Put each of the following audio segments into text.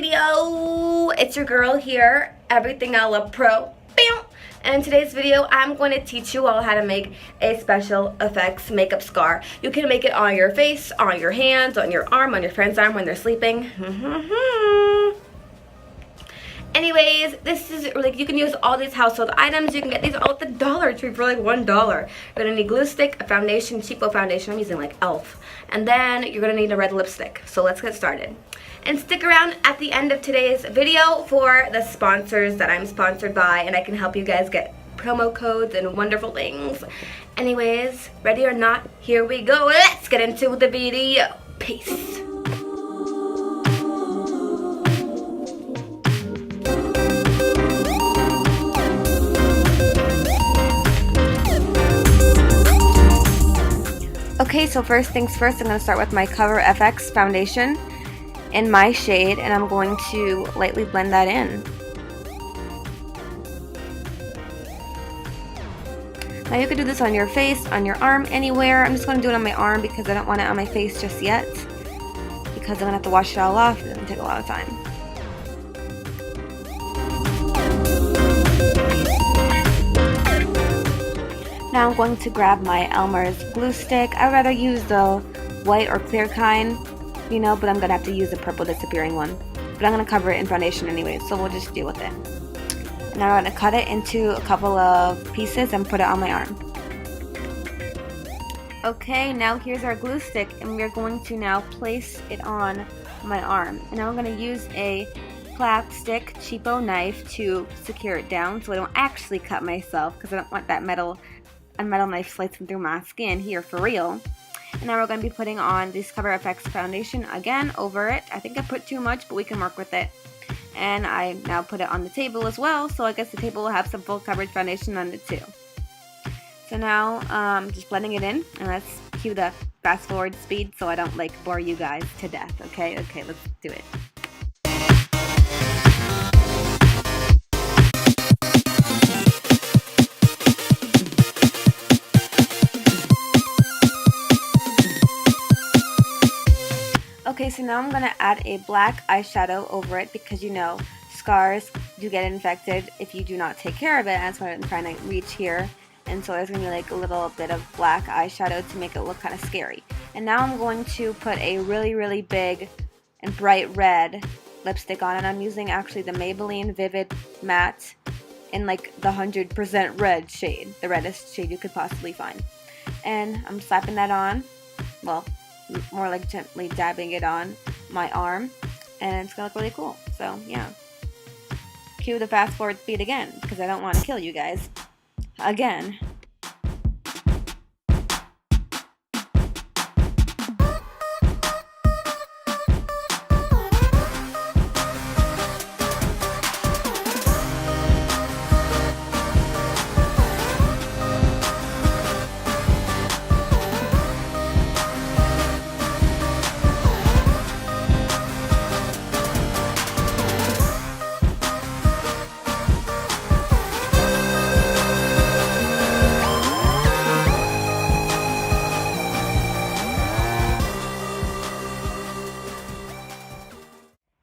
video. It's your girl here, Everything I Love Pro. Bam! And in today's video, I'm going to teach you all how to make a special effects makeup scar. You can make it on your face, on your hands, on your arm, on your friend's arm when they're sleeping. Anyways, this is like, you can use all these household items. You can get these all at the Dollar Tree for like $1. You're gonna need glue stick, a foundation, cheapo foundation. I'm using like e.l.f. And then you're gonna need a red lipstick. So let's get started. And stick around at the end of today's video for the sponsors that I'm sponsored by, and I can help you guys get promo codes and wonderful things. Anyways, ready or not, here we go. Let's get into the video. Peace. Okay, so first things first, I'm going to start with my Cover FX foundation in my shade, and I'm going to lightly blend that in. Now you could do this on your face, on your arm, anywhere. I'm just going to do it on my arm because I don't want it on my face just yet, because I'm going to have to wash it all off and it's going to take a lot of time. Now I'm going to grab my Elmer's glue stick. I'd rather use the white or clear kind, you know, but I'm going to have to use the purple disappearing one. But I'm going to cover it in foundation anyway, so we'll just deal with it. Now I'm going to cut it into a couple of pieces and put it on my arm. Okay, now here's our glue stick, and we're going to now place it on my arm. And now I'm going to use a plastic cheapo knife to secure it down so I don't actually cut myself, because I don't want that metal knife slicing through my skin here for real. And now we're going to be putting on this Cover FX foundation again over it. I think I put too much, but we can work with it. And I now put it on the table as well, so I guess the table will have some full coverage foundation on it too. So now just blending it in, and let's cue the fast forward speed so I don't like bore you guys to death. Okay, let's do it. Okay, so now I'm going to add a black eyeshadow over it because, you know, scars do get infected if you do not take care of it. That's what I'm trying to reach here. And so there's going to be like a little bit of black eyeshadow to make it look kind of scary. And now I'm going to put a really, really big and bright red lipstick on it. I'm using actually the Maybelline Vivid Matte in like the 100% red shade, the reddest shade you could possibly find. And I'm slapping that on, well, more like gently dabbing it on my arm, and it's gonna look really cool. So yeah, cue the fast forward speed again because I don't want to kill you guys again.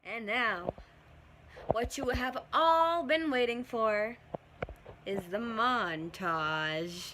And now, what you have all been waiting for is the montage.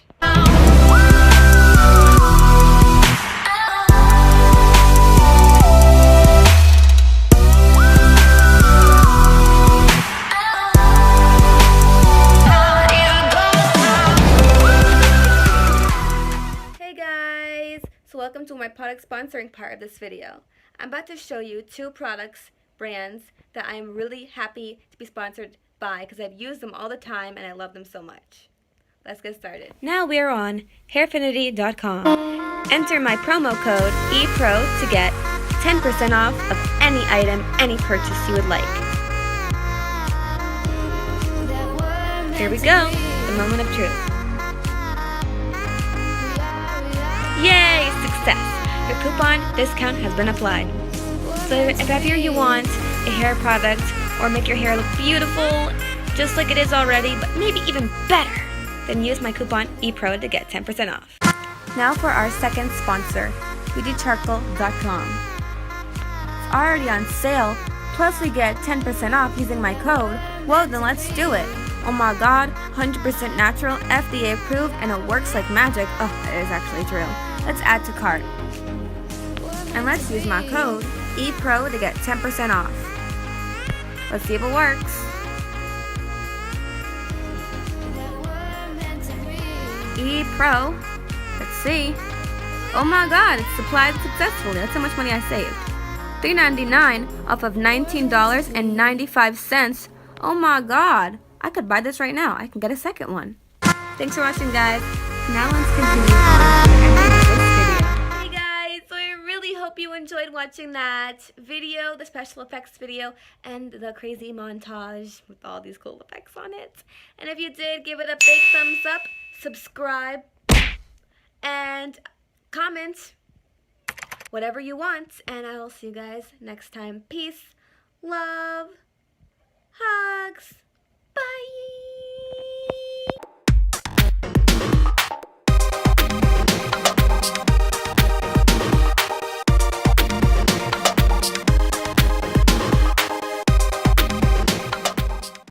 Hey guys, so welcome to my product sponsoring part of this video. I'm about to show you two brands that I'm really happy to be sponsored by because I've used them all the time and I love them so much. Let's get started. Now we're on Hairfinity.com. Enter my promo code EPRO to get 10% off of any item, any purchase you would like. Here we go, the moment of truth. Yay, success! Your coupon discount has been applied. So if ever you want a hair product or make your hair look beautiful, just like it is already, but maybe even better, then use my coupon EPRO to get 10% off. Now for our second sponsor, BeautyCharcoal.com. It's already on sale Plus we get 10% off using my code. Well, then let's do it. Oh my god, 100% natural, FDA approved, and it works like magic. Oh, it is actually true. Let's add to cart. And let's use my code, EPRO, to get 10% off. Let's see if it works. EPRO. Let's see. Oh my god, it's supplied successfully. That's how much money I saved. $3.99 off of $19.95. Oh my god. I could buy this right now. I can get a second one. Thanks for watching, guys. Now let's continue on to the ending of this video. Hey guys, so I really hope you enjoyed watching that video, the special effects video, and the crazy montage with all these cool effects on it. And if you did, give it a big thumbs up, subscribe, and comment whatever you want. And I will see you guys next time. Peace, love, hugs. Bye!